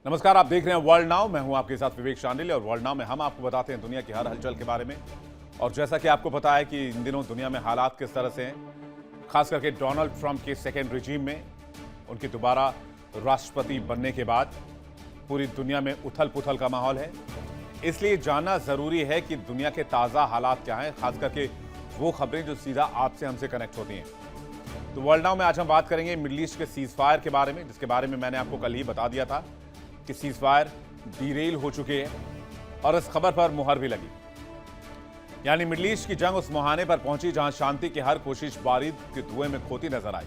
नमस्कार, आप देख रहे हैं वर्ल्ड नाउ। मैं हूं आपके साथ विवेक शांडिल्य और वर्ल्ड नाउ में हम आपको बताते हैं दुनिया की हर हलचल के बारे में। और जैसा कि आपको पता है कि इन दिनों दुनिया में हालात किस तरह से हैं, खास करके डोनाल्ड ट्रंप के सेकेंड रिजीम में उनके दोबारा राष्ट्रपति बनने के बाद पूरी दुनिया में उथल पुथल का माहौल है। इसलिए जानना जरूरी है कि दुनिया के ताज़ा हालात क्या हैं, खास करके वो खबरें जो सीधा आपसे हमसे कनेक्ट होती हैं। तो वर्ल्ड नाउ में आज हम बात करेंगे मिडल ईस्ट के सीज फायर के बारे में, जिसके बारे में मैंने आपको कल ही बता दिया था कि सीज फायर डीरेल हो चुके हैं और इस खबर पर मुहर भी लगी। यानी मिडल ईस्ट की जंग उस मुहाने पर पहुंची जहां शांति की हर कोशिश बारूद के धुएं में खोती नजर आई।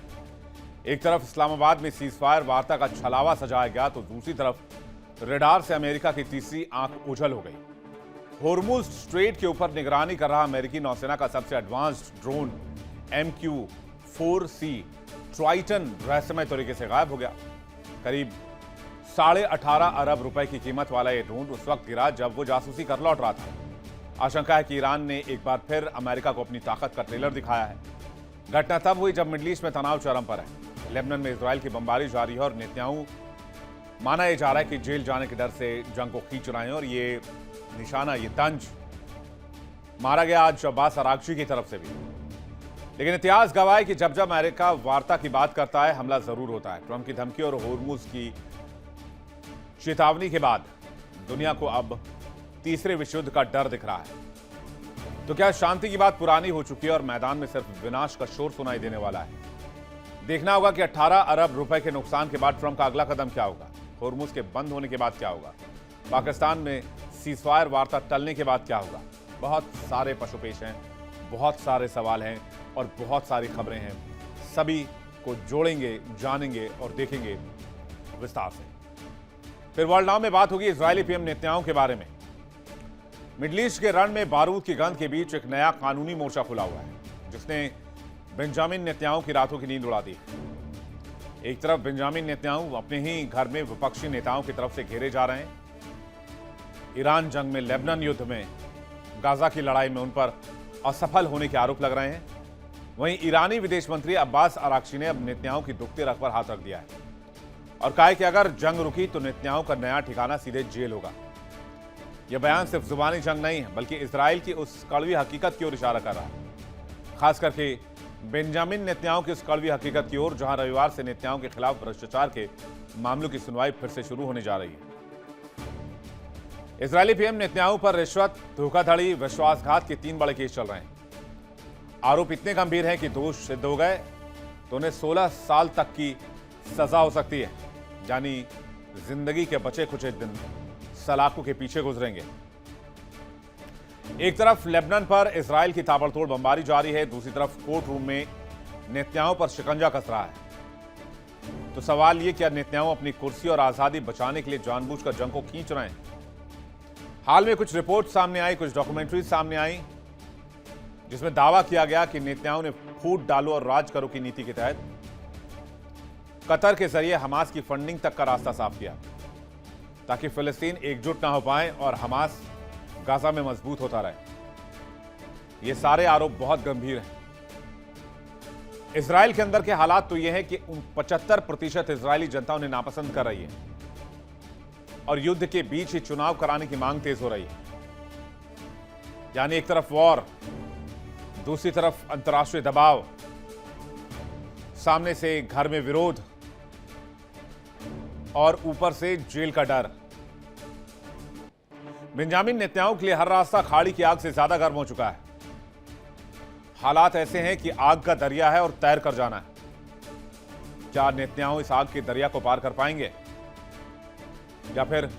एक तरफ इस्लामाबाद में सीज फायर वार्ता का छलावा सजाया गया तो दूसरी तरफ रडार से अमेरिका की तीसरी आंख ओझल हो गई। होर्मुज स्ट्रेट के ऊपर निगरानी कर रहा अमेरिकी नौसेना का सबसे एडवांस्ड ड्रोन MQ-4C ट्राइटन रहस्यमय तरीके से गायब हो गया। करीब 18.5 अरब रुपए की कीमत वाला यह ड्रोन उस वक्त गिरा जब वो जासूसी कर लौट रहा था। आशंका है कि ईरान ने एक बार फिर अमेरिका को अपनी ताकत का ट्रेलर दिखाया है। घटना तब हुई जब मिडल ईस्ट में तनाव चरम पर है। लेबनान में इजराइल की बमबारी जारी है और नेतन्याहू माना यह जा रहा है कि जेल जाने के डर से जंग को खींच रहे हैं और ये निशाना, ये तंज मारा गया आज अब्बास अरागची की तरफ से भी। लेकिन इतिहास गवाह है कि जब जब अमेरिका वार्ता की बात करता है, हमला जरूर होता है। ट्रंप की धमकी और होर्मुज की चेतावनी के बाद दुनिया को अब तीसरे विश्व युद्ध का डर दिख रहा है। तो क्या शांति की बात पुरानी हो चुकी है और मैदान में सिर्फ विनाश का शोर सुनाई देने वाला है? देखना होगा कि 18 अरब रुपए के नुकसान के बाद ट्रंप का अगला कदम क्या होगा। होर्मुज के बंद होने के बाद क्या होगा? पाकिस्तान में सीजफायर वार्ता टलने के बाद क्या होगा? बहुत सारे पशुपेश हैं, बहुत सारे सवाल हैं और बहुत सारी खबरें हैं। सभी को जोड़ेंगे, जानेंगे और देखेंगे विस्तार से। फिर वर्ल्ड नाउ में बात होगी इजरायली पीएम नेतन्याहू के बारे में। मिडल ईस्ट के रण में बारूद की गंध के बीच एक नया कानूनी मोर्चा खुला हुआ है, जिसने बेंजामिन नेतन्याहू की रातों की नींद उड़ा दी। एक तरफ बेंजामिन नेतन्याहू अपने ही घर में विपक्षी नेताओं की तरफ से घेरे जा रहे हैं। ईरान जंग में, लेबनान युद्ध में, गाजा की लड़ाई में उन पर असफल होने के आरोप लग रहे हैं। वहीं ईरानी विदेश मंत्री अब्बास अरागची ने अब नेतन्याहू की दुखती रग पर हाथ रख दिया है और कहा है कि अगर जंग रुकी तो नेतन्याहू का नया ठिकाना सीधे जेल होगा। यह बयान सिर्फ जुबानी जंग नहीं है, बल्कि इजराइल की उस कड़वी हकीकत की ओर इशारा कर रहा है, खास करके बेंजामिन नेतन्याहू की उस कड़वी हकीकत की ओर जहां रविवार से नेतन्याहू के खिलाफ भ्रष्टाचार के मामलों की सुनवाई फिर से शुरू होने जा रही है। इजरायली पीएम नेतन्याहू पर रिश्वत, धोखाधड़ी, विश्वासघात के 3 बड़े केस चल रहे हैं। आरोप इतने गंभीर हैं कि दोष सिद्ध हो गए तो उन्हें 16 साल तक की सजा हो सकती है, यानी जिंदगी के बचे कुछ दिन सलाखों के पीछे गुजरेंगे। एक तरफ लेबनान पर इजराइल की ताबड़तोड़ बमबारी जारी है, दूसरी तरफ कोर्ट रूम में नेतन्याहू पर शिकंजा कस रहा है। तो सवाल यह, क्या नेतन्याहू अपनी कुर्सी और आजादी बचाने के लिए जानबूझकर जंग को खींच रहे हैं? हाल में कुछ रिपोर्ट सामने आई, कुछ डॉक्यूमेंट्रीज सामने आई, जिसमें दावा किया गया कि नेतन्याहू ने फूट डालो और राज करो की नीति के तहत कतर के जरिए हमास की फंडिंग तक का रास्ता साफ किया, ताकि फिलिस्तीन एकजुट ना हो पाए और हमास गाजा में मजबूत होता रहे। ये सारे आरोप बहुत गंभीर हैं। इजराइल के अंदर के हालात तो यह है कि 75% इजरायली जनता उन्हें नापसंद कर रही है और युद्ध के बीच ही चुनाव कराने की मांग तेज हो रही है। यानी एक तरफ वॉर, दूसरी तरफ अंतर्राष्ट्रीय दबाव, सामने से घर में विरोध और ऊपर से जेल का डर। बेंजामिन नेतन्याहू के लिए हर रास्ता खाड़ी की आग से ज्यादा गर्म हो चुका है। हालात ऐसे हैं कि आग का दरिया है और तैर कर जाना है। क्या नेतन्याहू इस आग के दरिया को पार कर पाएंगे या फिर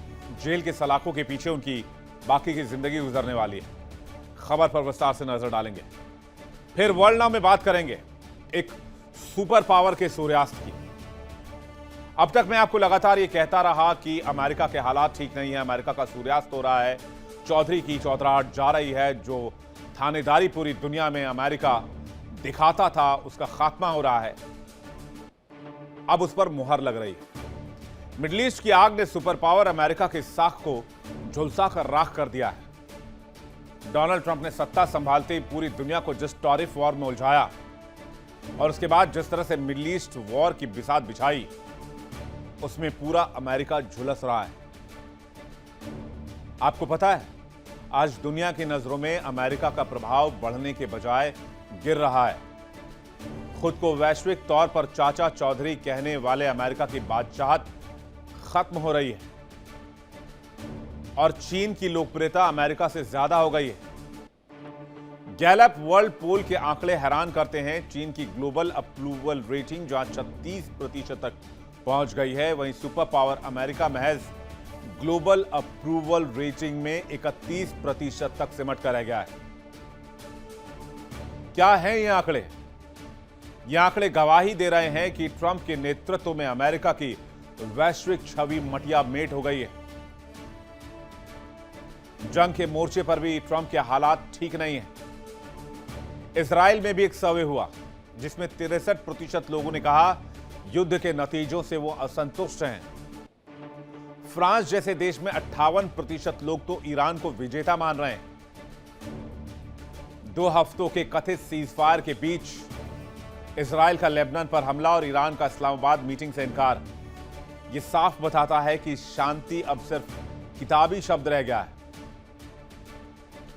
जेल के सलाखों के पीछे उनकी बाकी की जिंदगी गुजरने वाली है? खबर पर विस्तार से नजर डालेंगे। फिर वर्ल्ड नाउ में बात करेंगे एक सुपर पावर के सूर्यास्त की। अब तक मैं आपको लगातार ये कहता रहा कि अमेरिका के हालात ठीक नहीं है, अमेरिका का सूर्यास्त हो रहा है, चौधरी की चौधराहट जा रही है। जो थानेदारी पूरी दुनिया में अमेरिका दिखाता था, उसका खात्मा हो रहा है। अब उस पर मुहर लग रही है। मिडल ईस्ट की आग ने सुपर पावर अमेरिका के साख को झुलसा कर राख कर दिया है। डोनाल्ड ट्रंप ने सत्ता संभालते ही पूरी दुनिया को जिस टॉरिफ वॉर में उलझाया और उसके बाद जिस तरह से मिडल ईस्ट वॉर की बिसात बिछाई, उसमें पूरा अमेरिका झुलस रहा है। आपको पता है, आज दुनिया की नजरों में अमेरिका का प्रभाव बढ़ने के बजाय गिर रहा है। खुद को वैश्विक तौर पर चाचा चौधरी कहने वाले अमेरिका की बादशाहत खत्म हो रही है और चीन की लोकप्रियता अमेरिका से ज्यादा हो गई है। गैलप वर्ल्ड पोल के आंकड़े हैरान करते हैं। चीन की ग्लोबल अप्रूवल रेटिंग जहां 36% तक पहुंच गई है, वहीं सुपर पावर अमेरिका महज ग्लोबल अप्रूवल रेटिंग में 31% तक सिमट कर रह गया है। क्या है ये आंकड़े? ये आंकड़े गवाही दे रहे हैं कि ट्रंप के नेतृत्व में अमेरिका की वैश्विक छवि मटिया मेट हो गई है। जंग के मोर्चे पर भी ट्रंप के हालात ठीक नहीं है। इजराइल में भी एक सर्वे हुआ जिसमें 63% लोगों ने कहा युद्ध के नतीजों से वो असंतुष्ट हैं। फ्रांस जैसे देश में 58% लोग तो ईरान को विजेता मान रहे हैं। 2 हफ्तों के कथित सीजफायर के बीच इजराइल का लेबनान पर हमला और ईरान का इस्लामाबाद मीटिंग से इनकार, यह साफ बताता है कि शांति अब सिर्फ किताबी शब्द रह गया है।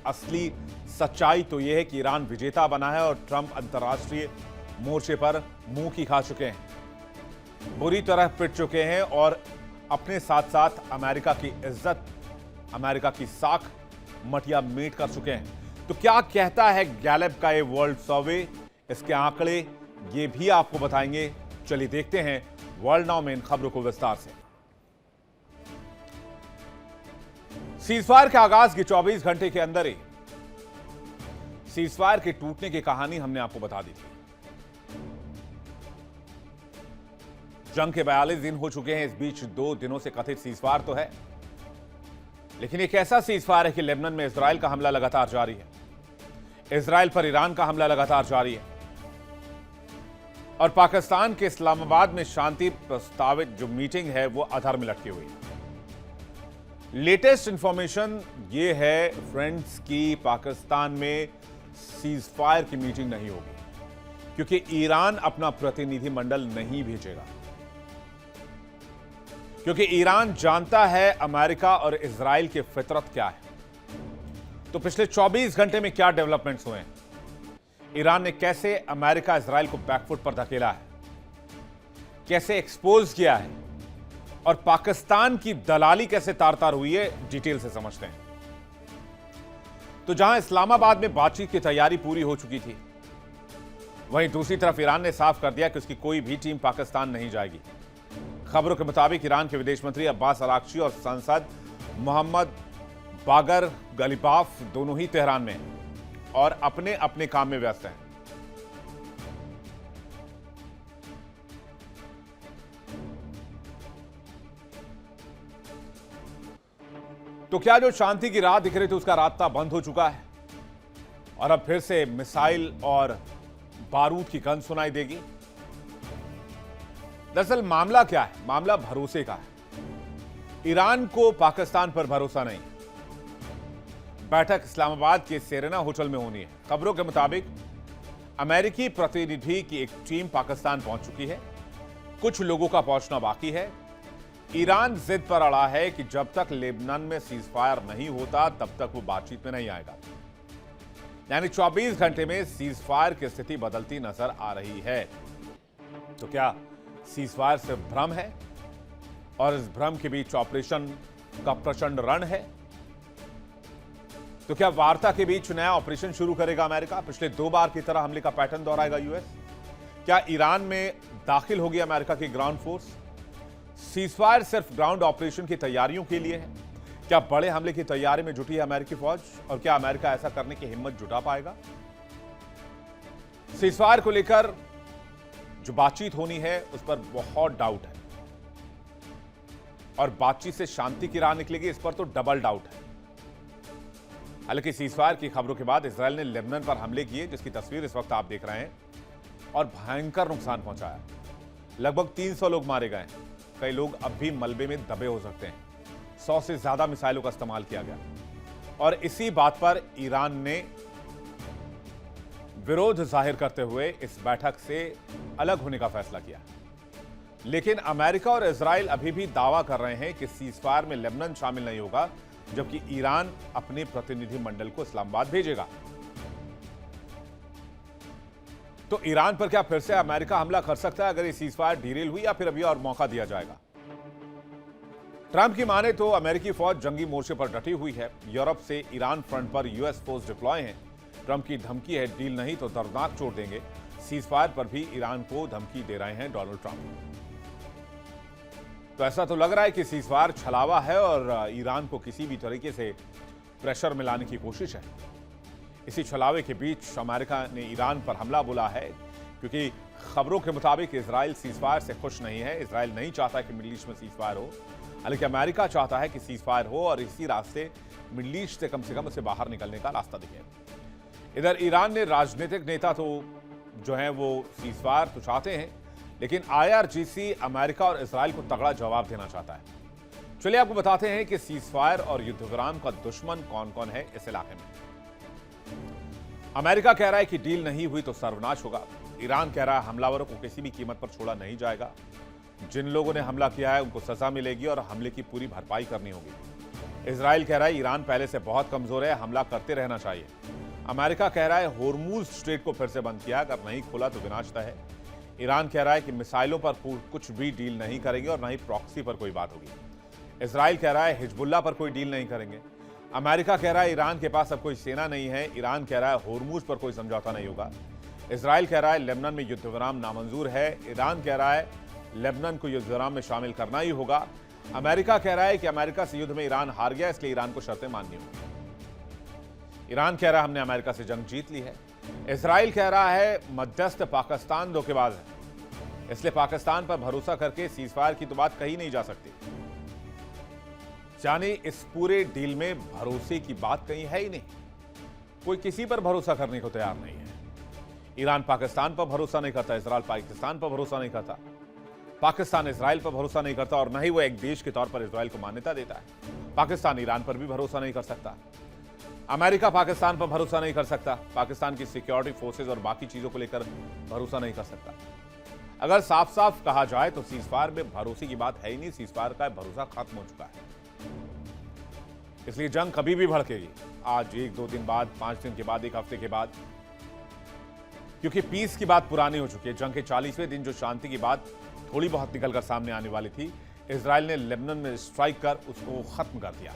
असली सच्चाई तो यह है कि ईरान विजेता बना है और ट्रंप अंतर्राष्ट्रीय मोर्चे पर मुंह की खा चुके हैं, बुरी तरह पिट चुके हैं और अपने साथ साथ अमेरिका की इज्जत, अमेरिका की साख मटिया मेट कर चुके हैं। तो क्या कहता है गैलप का ये वर्ल्ड सर्वे? इसके आंकड़े ये भी आपको बताएंगे। चलिए देखते हैं वर्ल्ड नाउ में इन खबरों को विस्तार से। सीजफायर के आगाज के 24 घंटे के अंदर ही सीजफायर के टूटने की कहानी हमने आपको बता दी थी। जंग के 42 दिन हो चुके हैं। इस बीच 2 दिनों से कथित सीजफायर तो है, लेकिन एक ऐसा सीजफायर है कि लेबनान में इजराइल का हमला लगातार जारी है, इजराइल पर ईरान का हमला लगातार जारी है और पाकिस्तान के इस्लामाबाद में शांति प्रस्तावित जो मीटिंग है वो आधार में लटकी हुई है। लेटेस्ट इंफॉर्मेशन ये है फ्रेंड्स की पाकिस्तान में सीजफायर की मीटिंग नहीं होगी क्योंकि ईरान अपना प्रतिनिधिमंडल नहीं भेजेगा, क्योंकि ईरान जानता है अमेरिका और इजराइल की फितरत क्या है। तो पिछले 24 घंटे में क्या डेवलपमेंट्स हुए हैं? ईरान ने कैसे अमेरिका इजराइल को बैकफुट पर धकेला है, कैसे एक्सपोज किया है और पाकिस्तान की दलाली कैसे तार तार हुई है, डिटेल से समझते हैं। तो जहां इस्लामाबाद में बातचीत की तैयारी पूरी हो चुकी थी, वहीं दूसरी तरफ ईरान ने साफ कर दिया कि उसकी कोई भी टीम पाकिस्तान नहीं जाएगी। खबरों के मुताबिक ईरान के विदेश मंत्री अब्बास अराक्ची और सांसद मोहम्मद बागर गलिबाफ दोनों ही तेहरान में हैं और अपने अपने काम में व्यस्त हैं। तो क्या जो शांति की राह दिख रही थी उसका रास्ता बंद हो चुका है और अब फिर से मिसाइल और बारूद की गंध सुनाई देगी? दरअसल मामला क्या है? मामला भरोसे का है। ईरान को पाकिस्तान पर भरोसा नहीं। बैठक इस्लामाबाद के सेरेना होटल में होनी है। खबरों के मुताबिक अमेरिकी प्रतिनिधि की एक टीम पाकिस्तान पहुंच चुकी है, कुछ लोगों का पहुंचना बाकी है। ईरान जिद पर अड़ा है कि जब तक लेबनान में सीजफायर नहीं होता तब तक वो बातचीत में नहीं आएगा। यानी 24 घंटे में सीजफायर की स्थिति बदलती नजर आ रही है। तो क्या सीजफायर सिर्फ भ्रम है और इस भ्रम के बीच ऑपरेशन का प्रचंड रण है? तो क्या वार्ता के बीच नया ऑपरेशन शुरू करेगा अमेरिका? पिछले 2 बार की तरह हमले का पैटर्न दोहराएगा यूएस? क्या ईरान में दाखिल होगी अमेरिका की ग्राउंड फोर्स? सीजफायर सिर्फ ग्राउंड ऑपरेशन की तैयारियों के लिए है? क्या बड़े हमले की तैयारी में जुटी है अमेरिकी फौज और क्या अमेरिका ऐसा करने की हिम्मत जुटा पाएगा? सीजफायर को लेकर जो बातचीत होनी है उस पर बहुत डाउट है और बातचीत से शांति की राह निकलेगी इस पर तो डबल डाउट है। हालांकि सीजफायर की खबरों के बाद इजराइल ने लेबनान पर हमले किए, जिसकी तस्वीर इस वक्त आप देख रहे हैं, और भयंकर नुकसान पहुंचाया। लगभग 300 लोग मारे गए। कई लोग अब भी मलबे में दबे हो सकते हैं। 100 से ज्यादा मिसाइलों का इस्तेमाल किया गया और इसी बात पर ईरान ने विरोध जाहिर करते हुए इस बैठक से अलग होने का फैसला किया। लेकिन अमेरिका और इजराइल अभी भी दावा कर रहे हैं कि सीजफायर में लेबनान शामिल नहीं होगा, जबकि ईरान अपने प्रतिनिधिमंडल को इस्लामाबाद भेजेगा। तो ईरान पर क्या फिर से अमेरिका हमला कर सकता है अगर ये सीजफायर डीरेल हुई, या फिर अभी और मौका दिया जाएगा? ट्रंप की माने तो अमेरिकी फौज जंगी मोर्चे पर डटी हुई है। यूरोप से ईरान फ्रंट पर यूएस फोर्स डिप्लॉय हैं। ट्रंप की धमकी है, डील नहीं तो दर्दनाक चोट देंगे। सीजफायर पर भी ईरान को धमकी दे रहे हैं डोनाल्ड ट्रंप। तो ऐसा तो लग रहा है कि सीजफायर छलावा है और ईरान को किसी भी तरीके से प्रेशर में लाने की कोशिश है। इसी छलावे के बीच अमेरिका ने ईरान पर हमला बोला है, क्योंकि खबरों के मुताबिक इजराइल सीजफायर से खुश नहीं है। इजराइल नहीं चाहता कि मिडल ईस्ट में सीजफायर हो, हालांकि अमेरिका चाहता है कि सीजफायर हो और इसी रास्ते मिडल ईस्ट से कम उसे बाहर निकलने का रास्ता दिखे। इधर ईरान ने राजनीतिक नेता तो जो है वो सीजफायर तो चाहते हैं, लेकिन IRGC अमेरिका और इजराइल को तगड़ा जवाब देना चाहता है। चलिए आपको बताते हैं कि सीजफायर और युद्ध विराम का दुश्मन कौन कौन है इस इलाके में। अमेरिका कह रहा है कि डील नहीं हुई तो सर्वनाश होगा। ईरान कह रहा है हमलावरों को किसी भी कीमत पर छोड़ा नहीं जाएगा। जिन लोगों ने हमला किया है उनको सजा मिलेगी और हमले की पूरी भरपाई करनी होगी। इजराइल कह रहा है ईरान पहले से बहुत कमजोर है, हमला करते रहना चाहिए। अमेरिका कह रहा है होर्मुज स्ट्रेट को फिर से बंद किया, अगर नहीं खोला तो विनाश तय है। ईरान कह रहा है कि मिसाइलों पर कुछ भी डील नहीं करेंगे और न ही प्रॉक्सी पर कोई बात होगी। इजराइल कह रहा है हिजबुल्लाह पर कोई डील नहीं करेंगे। अमेरिका कह रहा है ईरान के पास अब कोई सेना नहीं है। ईरान कह रहा है होर्मुज पर कोई समझौता नहीं होगा। इजराइल कह रहा है लेबनान में युद्ध विराम नामंजूर है। ईरान कह रहा है लेबनान को युद्ध विराम में शामिल करना ही होगा। अमेरिका कह रहा है कि अमेरिका से युद्ध में ईरान हार गया, इसलिए ईरान को शर्तें माननी होगी। ईरान कह रहा है हमने अमेरिका से जंग जीत ली है। इजराइल कह रहा है मध्यस्थ पाकिस्तान धोखेबाज है, इसलिए पाकिस्तान पर भरोसा करके सीजफायर की तो बात कही नहीं जा सकती। यानी इस पूरे डील में भरोसे की बात कहीं है ही नहीं। कोई किसी पर भरोसा करने को तैयार नहीं है। ईरान पाकिस्तान पर भरोसा नहीं करता, इजराइल पाकिस्तान पर भरोसा नहीं करता, पाकिस्तान इजराइल पर भरोसा नहीं करता और न ही वो एक देश के तौर पर इजराइल को मान्यता देता है। पाकिस्तान ईरान पर भी भरोसा नहीं कर सकता। अमेरिका पाकिस्तान पर भरोसा नहीं कर सकता। पाकिस्तान की सिक्योरिटी फोर्सेज और बाकी चीजों को लेकर भरोसा नहीं कर सकता। अगर साफ साफ कहा जाए तो सीजफायर में भरोसे की बात है ही नहीं। सीजफायर का भरोसा खत्म हो चुका है, इसलिए जंग कभी भी भड़केगी। आज 1-2 दिन बाद, 5 दिन के बाद, 1 हफ्ते के बाद, क्योंकि पीस की बात पुरानी हो चुकी है। जंग के 40वें दिन जो शांति की बात थोड़ी बहुत निकलकर सामने आने वाली थी, इजराइल ने लेबनान में स्ट्राइक कर उसको खत्म कर दिया।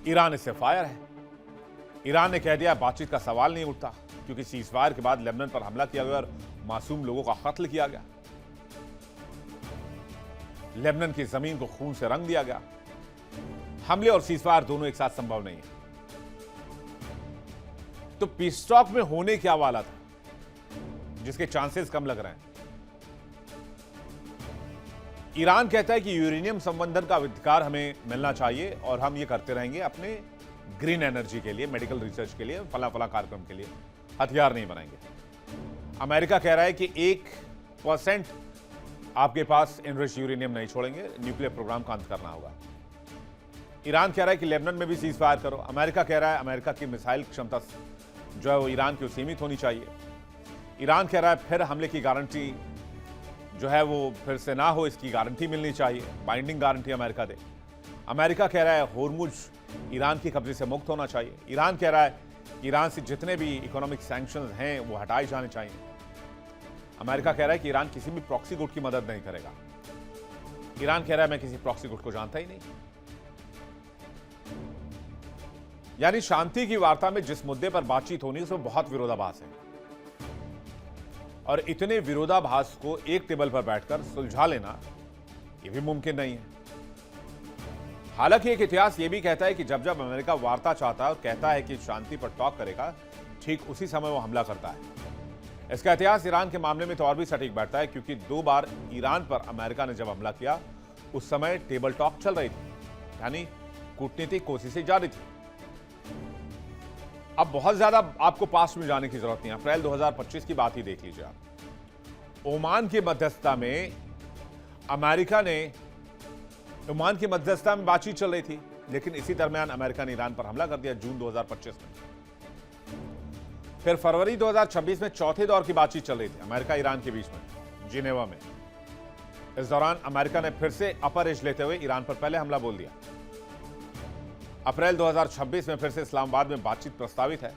ईरान इससे फायर है। ईरान ने कह दिया बातचीत का सवाल नहीं उठता, क्योंकि सीजफायर के बाद लेबनान पर हमला किया गया और मासूम लोगों का कत्ल किया गया। लेबनान की जमीन को खून से रंग दिया गया। हमले और सीजफायर दोनों एक साथ संभव नहीं है। तो पीस टॉक में होने क्या वाला था, जिसके चांसेस कम लग रहे हैं? ईरान कहता है कि यूरेनियम संवर्धन का अधिकार हमें मिलना चाहिए और हम ये करते रहेंगे अपने ग्रीन एनर्जी के लिए, मेडिकल रिसर्च के लिए, फला कार्यक्रम के लिए। हथियार नहीं बनाएंगे। अमेरिका कह रहा है कि 1% आपके पास एनरिच्ड यूरेनियम नहीं छोड़ेंगे, न्यूक्लियर प्रोग्राम का अंत करना होगा। ईरान कह रहा है कि लेबनान में भी सीज फायर करो। अमेरिका कह रहा है अमेरिका की मिसाइल क्षमता जो है वो ईरान की सीमित होनी चाहिए। ईरान कह रहा है फिर हमले की गारंटी जो है वो फिर से ना हो, इसकी गारंटी मिलनी चाहिए, बाइंडिंग गारंटी अमेरिका दे। अमेरिका कह रहा है होर्मुज ईरान के कब्जे से मुक्त होना चाहिए। ईरान कह रहा है ईरान से जितने भी इकोनॉमिक सैंक्शंस हैं वो हटाए जाने चाहिए। अमेरिका कह रहा है कि ईरान किसी भी प्रॉक्सी गुट की मदद नहीं करेगा। ईरान कह रहा है मैं किसी प्रॉक्सी गुट को जानता ही नहीं। यानी शांति की वार्ता में जिस मुद्दे पर बातचीत होनी उसमें बहुत विरोधाभास है, और इतने विरोधाभास को एक टेबल पर बैठकर सुलझा लेना यह भी मुमकिन नहीं है। हालांकि एक इतिहास यह भी कहता है कि जब जब अमेरिका वार्ता चाहता है और कहता है कि शांति पर टॉक करेगा, ठीक उसी समय वो हमला करता है। इसका इतिहास ईरान के मामले में तो और भी सटीक बैठता है, क्योंकि 2 बार ईरान पर अमेरिका ने जब हमला किया उस समय टेबल टॉक चल रही थी, यानी कूटनीतिक कोशिशें जारी थी। अब बहुत ज्यादा आपको पास में जाने की जरूरत नहीं है। अप्रैल 2025 की बात ही देख लीजिए आप। ओमान की मध्यस्थता में ओमान की मध्यस्थता में बातचीत चल रही थी, लेकिन इसी दरमियान अमेरिका ने ईरान पर हमला कर दिया जून 2025 में। फिर फरवरी 2026 में चौथे दौर की बातचीत चल रही थी अमेरिका ईरान के बीच में, जिनेवा में। इस दौरान अमेरिका ने फिर से अपर एज लेते हुए ईरान पर पहले हमला बोल दिया। अप्रैल 2026 में फिर से इस्लामाबाद में बातचीत प्रस्तावित है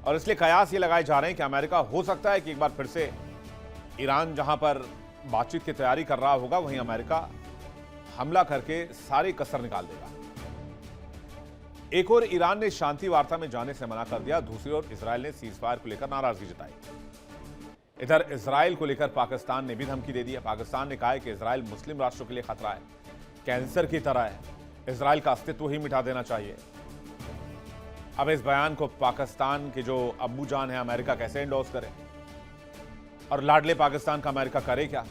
और इसलिए कयास ये लगाए जा रहे हैं कि अमेरिका हो सकता है कि एक बार फिर से ईरान जहां पर बातचीत की तैयारी कर रहा होगा, वहीं अमेरिका हमला करके सारी कसर निकाल देगा। एक और ईरान ने शांति वार्ता में जाने से मना कर दिया, दूसरी ओर इजरायल ने सीजफायर को लेकर नाराजगी जताई। इधर इजरायल को लेकर पाकिस्तान ने भी धमकी दे दी है। पाकिस्तान ने कहा है कि इजरायल मुस्लिम राष्ट्रों के लिए खतरा है, कैंसर की तरह है, इजरायल का अस्तित्व ही मिटा देना चाहिए। अब इस बयान को पाकिस्तान के जो अब्बू जान है अमेरिका कैसे एंडोर्स करे, और लाडले पाकिस्तान का अमेरिका करे क्या?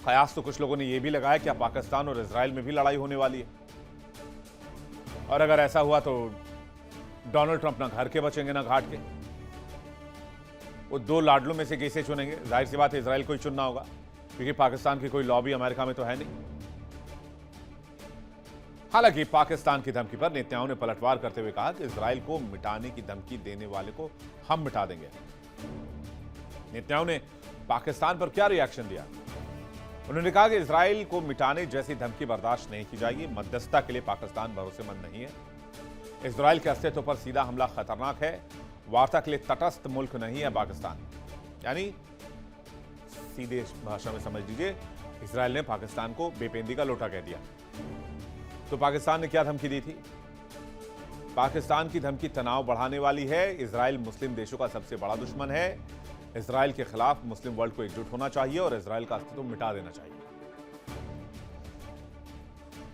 कयास तो कुछ लोगों ने यह भी लगाया कि पाकिस्तान और इजरायल में भी लड़ाई होने वाली है, और अगर ऐसा हुआ तो डोनाल्ड ट्रंप ना घर के बचेंगे ना घाट के। वो दो लाडलों में से किसे चुनेंगे? जाहिर सी बात है इजरायल को ही चुनना होगा, क्योंकि पाकिस्तान की कोई लॉबी अमेरिका में तो है नहीं। हालांकि पाकिस्तान की धमकी पर नेतन्याहू ने पलटवार करते हुए कहा कि इजरायल को मिटाने की धमकी देने वाले को हम मिटा देंगे। नेतन्याहू ने पाकिस्तान पर क्या रिएक्शन दिया? उन्होंने कहा कि इजरायल को मिटाने जैसी धमकी बर्दाश्त नहीं की जाएगी। मध्यस्थता के लिए पाकिस्तान भरोसेमंद नहीं है। इजरायल के अस्तित्व पर सीधा हमला खतरनाक है। वार्ता के लिए तटस्थ मुल्क नहीं है पाकिस्तान। यानी सीधे भाषा में समझ लीजिए, इजरायल ने पाकिस्तान को बेपेंदी का लोटा कह दिया। तो पाकिस्तान ने क्या धमकी दी थी? पाकिस्तान की धमकी तनाव बढ़ाने वाली है। इजरायल मुस्लिम देशों का सबसे बड़ा दुश्मन है। इजरायल के खिलाफ मुस्लिम वर्ल्ड को एकजुट होना चाहिए और इजरायल का अस्तित्व मिटा देना चाहिए।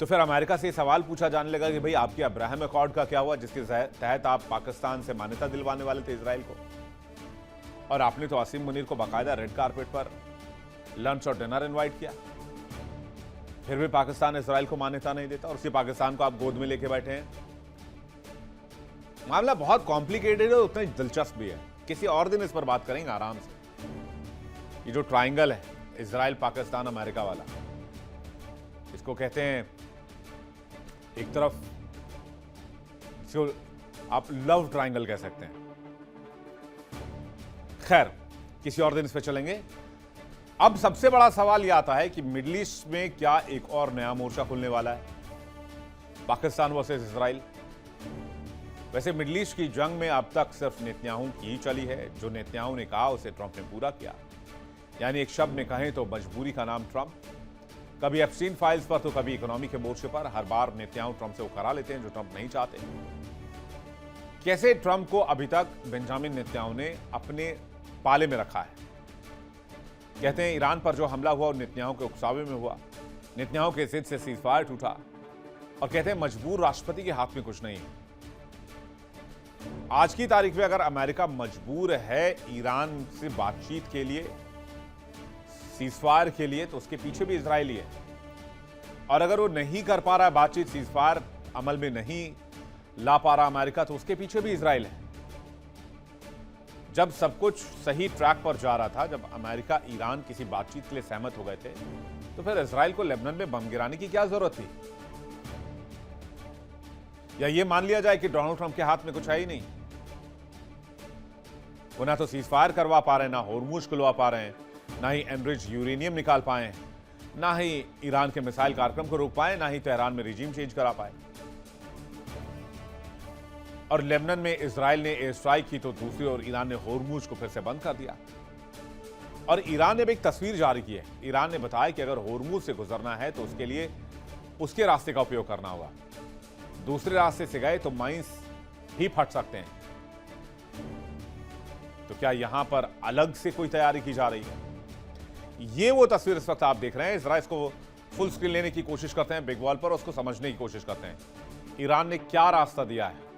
तो फिर अमेरिका से सवाल पूछा जाने लगा कि भाई आपके अब्राहम अकॉर्ड का क्या हुआ, जिसके तहत आप पाकिस्तान से मान्यता दिलवाने वाले थे इजरायल को, और आपने तो आसिम मुनीर को बाकायदा रेड कारपेट पर लंच और डिनर इनवाइट किया, फिर भी पाकिस्तान इजरायल को मान्यता नहीं देता और उसी पाकिस्तान को आप गोद में लेके बैठे हैं। मामला बहुत कॉम्प्लिकेटेड है, उतना ही दिलचस्प भी है। किसी और दिन इस पर बात करेंगे आराम से। ये जो ट्रायंगल है इजराइल पाकिस्तान अमेरिका वाला, इसको कहते हैं एक तरफ जो आप लव ट्रायंगल कह सकते हैं। खैर, किसी और दिन इस पर चलेंगे। अब सबसे बड़ा सवाल यह आता है कि मिडिल ईस्ट में क्या एक और नया मोर्चा खुलने वाला है? Pakistan versus Israel. वैसे मिडिल ईस्ट की जंग में अब तक सिर्फ नेतन्याहू की ही चली है। जो नेतन्याहू ने कहा उसे ट्रंप ने पूरा किया। यानी एक शब्द में कहें तो मजबूरी का नाम ट्रंप। कभी एप्स्टीन फाइल्स पर तो कभी इकोनॉमी के मोर्चे पर। हर बार नेतन्याहू ट्रंप से वो करा लेते हैं जो ट्रंप नहीं चाहते। कैसे ट्रंप को अभी तक बेंजामिन नेतन्याहू ने अपने पाले में रखा है। कहते हैं ईरान पर जो हमला हुआ वो नेतन्याहू के उकसावे में हुआ। नेतन्याहू के जिद से सीजफायर टूटा, और कहते हैं मजबूर राष्ट्रपति के हाथ में कुछ नहीं है। आज की तारीख में अगर अमेरिका मजबूर है ईरान से बातचीत के लिए, सीजफायर के लिए, तो उसके पीछे भी इजराइल ही है। और अगर वो नहीं कर पा रहा है बातचीत, सीजफायर अमल में नहीं ला पा रहा अमेरिका, तो उसके पीछे भी इजराइल है। जब सब कुछ सही ट्रैक पर जा रहा था, जब अमेरिका ईरान किसी बातचीत के लिए सहमत हो गए थे, तो फिर इजराइल को लेबनान में बम गिराने की क्या जरूरत थी? या ये मान लिया जाए कि डोनाल्ड ट्रंप के हाथ में कुछ है ही नहीं। वो ना तो सीजफायर करवा पा रहे हैं, ना होर्मुज खुलवा पा रहे हैं, ना ही एनरिच यूरेनियम निकाल पाए, ना ही ईरान के मिसाइल कार्यक्रम को रोक पाए, ना ही तेहरान में रिजीम चेंज करा पाए। और लेबनान में इजराइल ने एयर स्ट्राइक की तो दूसरी ओर ईरान ने होर्मुज को फिर से बंद कर दिया। और ईरान ने भी एक तस्वीर जारी की है। ईरान ने बताया कि अगर होर्मुज से गुजरना है तो उसके लिए उसके रास्ते का उपयोग करना होगा। दूसरे रास्ते से गए तो माइंस ही फट सकते हैं। तो क्या यहां पर अलग से कोई तैयारी की जा रही है? ये वो तस्वीर इस वक्त आप देख रहे हैं। जरा इसको फुल स्क्रीन लेने की कोशिश करते हैं बिग वॉल पर, उसको समझने की कोशिश करते हैं। ईरान ने क्या रास्ता दिया है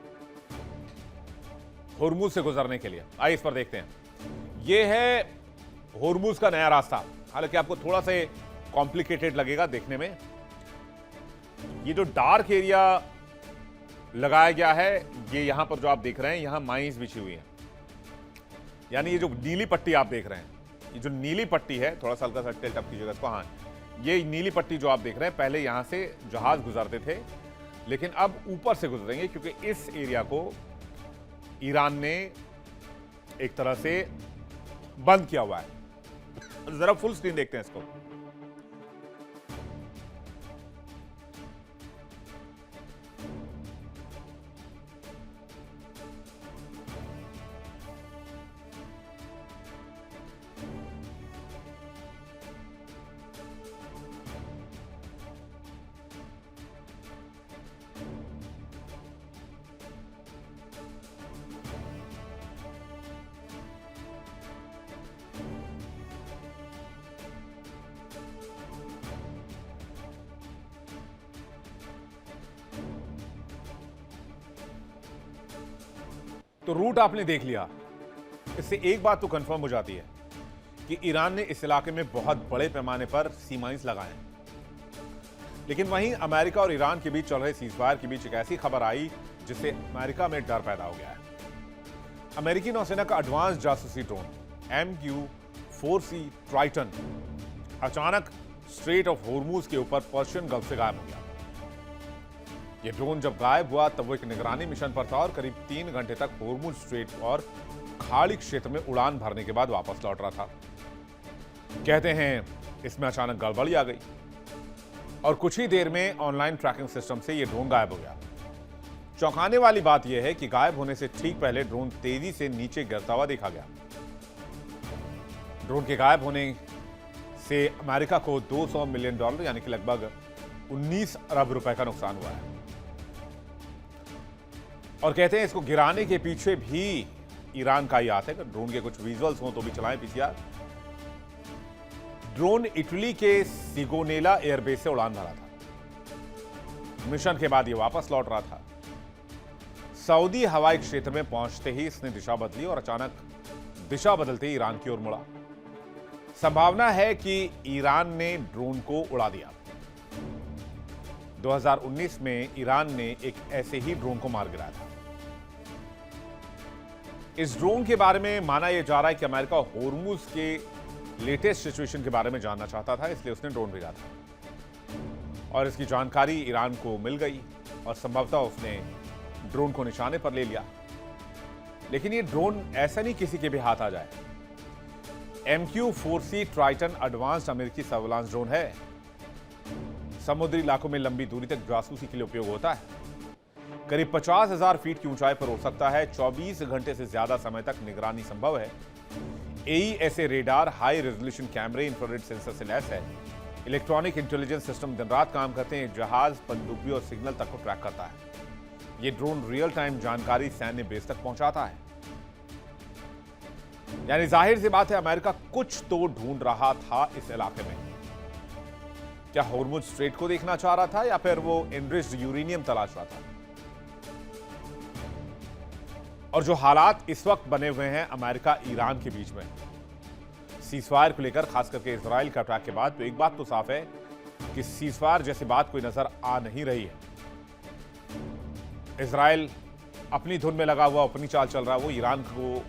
होर्मुज से गुजरने के लिए, आइए इस पर देखते हैं। यह है होर्मुज का नया रास्ता। हालांकि आपको थोड़ा सा कॉम्प्लिकेटेड लगेगा देखने में। ये जो डार्क एरिया लगाया गया है, ये यहां पर जो आप देख रहे हैं, यहां माइंस बिछी हुई है। यानी ये जो नीली पट्टी आप देख रहे हैं, ये जो नीली पट्टी है, थोड़ा सा हल्का सा टिल्ट अप कीजिएगा इसको। हाँ, ये नीली पट्टी जो आप देख रहे हैं, पहले यहां से जहाज गुजरते थे, लेकिन अब ऊपर से गुजरेंगे, क्योंकि इस एरिया को ईरान ने एक तरह से बंद किया हुआ है। जरा फुल स्क्रीन देखते हैं इसको। तो रूट आपने देख लिया। इससे एक बात तो कंफर्म हो जाती है कि ईरान ने इस इलाके में बहुत बड़े पैमाने पर सी माइंस लगाए हैं। लेकिन वहीं अमेरिका और ईरान के बीच चल रहे सीजफायर के बीच एक ऐसी खबर आई जिससे अमेरिका में डर पैदा हो गया है। अमेरिकी नौसेना का एडवांस जासूसी ड्रोन MQ-4C ट्राइटन अचानक स्ट्रेट ऑफ होर्मुज के ऊपर पर्शियन गल्फ से गायब हो गया। यह ड्रोन जब गायब हुआ तब वो एक निगरानी मिशन पर था और करीब 3 घंटे तक होर्मुज स्ट्रेट और खाड़ी क्षेत्र में उड़ान भरने के बाद वापस लौट रहा था। कहते हैं इसमें अचानक गड़बड़ी आ गई और कुछ ही देर में ऑनलाइन ट्रैकिंग सिस्टम से यह ड्रोन गायब हो गया। चौंकाने वाली बात यह है कि गायब होने से ठीक पहले ड्रोन तेजी से नीचे गिरता हुआ देखा गया। ड्रोन के गायब होने से अमेरिका को $200 मिलियन यानी कि लगभग 19 अरब रुपए का नुकसान हुआ है। और कहते हैं इसको गिराने के पीछे भी ईरान का ही हाथ है। ड्रोन के कुछ विजुअल्स हो तो भी चलाएं पीसीआर। ड्रोन इटली के सिगोनेला एयरबेस से उड़ान भरा था। मिशन के बाद यह वापस लौट रहा था। सऊदी हवाई क्षेत्र में पहुंचते ही इसने दिशा बदली और अचानक दिशा बदलते ही ईरान की ओर मुड़ा। संभावना है कि ईरान ने ड्रोन को उड़ा दिया। 2019 में ईरान ने एक ऐसे ही ड्रोन को मार गिराया था। इस ड्रोन के बारे में माना यह जा रहा है कि अमेरिका होर्मुज के लेटेस्ट सिचुएशन के बारे में जानना चाहता था, इसलिए उसने ड्रोन भेजा था और इसकी जानकारी ईरान को मिल गई और संभवतः उसने ड्रोन को निशाने पर ले लिया। लेकिन ये ड्रोन ऐसा नहीं किसी के भी हाथ आ जाए। MQ-4C ट्राइटन एडवांस्ड अमेरिकी सर्विलांस ड्रोन है। समुद्री इलाकों में लंबी दूरी तक जासूसी के लिए उपयोग होता है। करीब 50,000 फीट की ऊंचाई पर उड़ सकता है। 24 घंटे से ज्यादा समय तक निगरानी संभव है। AESA रेडार, हाई रेजोल्यूशन कैमरे, इंफ्रारेड सेंसर से लैस है। इलेक्ट्रॉनिक इंटेलिजेंस सिस्टम दिन रात काम करते हैं। जहाज, पनडुब्बी और सिग्नल तक को ट्रैक करता है। यह ड्रोन रियल टाइम जानकारी सैन्य बेस तक पहुंचाता है। यानी जाहिर सी बात है अमेरिका कुछ तो ढूंढ रहा था इस इलाके में। क्या होर्मुज स्ट्रेट को देखना चाह रहा था या फिर वो एनरिच्ड यूरेनियम तलाश रहा था? और जो हालात इस वक्त बने हुए हैं अमेरिका ईरान के बीच में सीजफायर को लेकर, खास करके इजराइल का अटैक के बाद, तो एक बात तो साफ है कि सीजफायर जैसी बात कोई नजर आ नहीं रही है। इजराइल अपनी धुन में लगा हुआ, अपनी चाल चल रहा है। वो ईरान को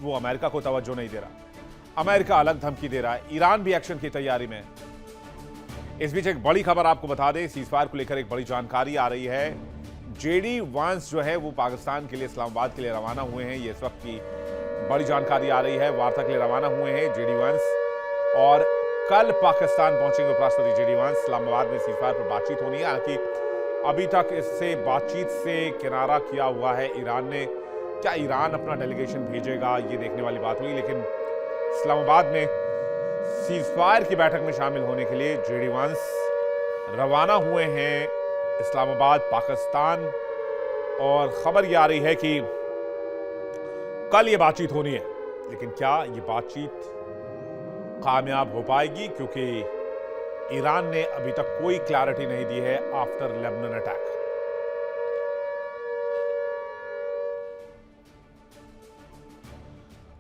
वो अमेरिका को तवज्जो नहीं दे रहा। अमेरिका अलग धमकी दे रहा है, ईरान भी एक्शन की तैयारी में। इस बीच एक बड़ी खबर आपको बता दें, सीजफायर को लेकर एक बड़ी जानकारी आ रही है। JD वांस जो है वो पाकिस्तान के लिए, इस्लामाबाद के लिए रवाना हुए हैं। ये इस वक्त की बड़ी जानकारी आ रही है। वार्ता के लिए रवाना हुए हैं JD वांस और कल पाकिस्तान पहुंचेंगे उपराष्ट्रपति JD वांस। इस्लामाबाद में सीजफायर पर बातचीत होनी है। हालांकि अभी तक इससे बातचीत से किनारा किया हुआ है ईरान ने। क्या ईरान अपना डेलीगेशन भेजेगा, ये देखने वाली बात हुई। लेकिन इस्लामाबाद में सीजफायर की बैठक में शामिल होने के लिए JD वांस रवाना हुए हैं इस्लामाबाद, पाकिस्तान। और खबर यह आ रही है कि कल ये बातचीत होनी है। लेकिन क्या ये बातचीत कामयाब हो पाएगी? क्योंकि ईरान ने अभी तक कोई क्लैरिटी नहीं दी है आफ्टर लेबनान अटैक।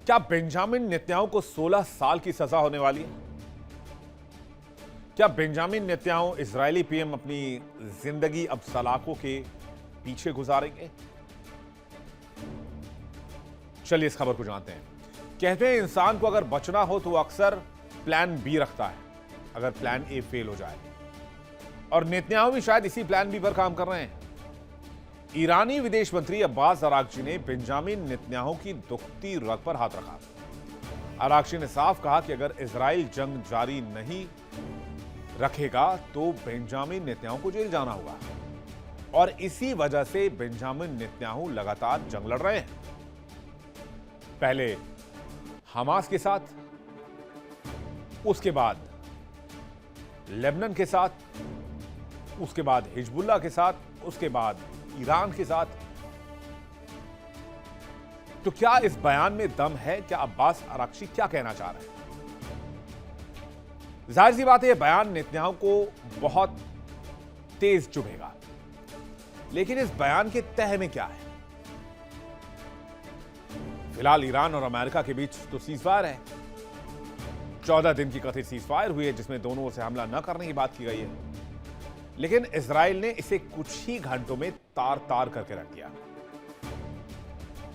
क्या बेंजामिन नेतन्याहू को 16 साल की सजा होने वाली है? क्या बेंजामिन नेतन्याहू इजरायली PM अपनी जिंदगी अब सलाखों के पीछे गुजारेंगे? चलिए इस खबर को जानते हैं। कहते हैं इंसान को अगर बचना हो तो अक्सर प्लान B रखता है अगर प्लान A फेल हो जाए। और नेतन्याहू भी शायद इसी प्लान B पर काम कर रहे हैं। ईरानी विदेश मंत्री अब्बास अरागची ने बेंजामिन नेतन्याहू की दुखती रग पर हाथ रखा। आराक्ची ने साफ कहा कि अगर इजराइल जंग जारी नहीं रखेगा तो बेंजामिन नेतन्याहू को जेल जाना होगा और इसी वजह से बेंजामिन नेतन्याहू लगातार जंग लड़ रहे हैं। पहले हमास के साथ, उसके बाद लेबनान के साथ, उसके बाद हिजबुल्लाह के साथ, उसके बाद ईरान के साथ। तो क्या इस बयान में दम है? क्या अब्बास अराक्ची क्या कहना चाह रहे हैं? जाहिर सी बात है, यह बयान नेतन्याहू को बहुत तेज चुभेगा, लेकिन इस बयान के तह में क्या है? फिलहाल ईरान और अमेरिका के बीच तो सीजफायर है। 14 दिन की कथित सीजफायर हुई है जिसमें दोनों ओर से हमला न करने की बात की गई है, लेकिन इजराइल ने इसे कुछ ही घंटों में तार तार करके रख दिया,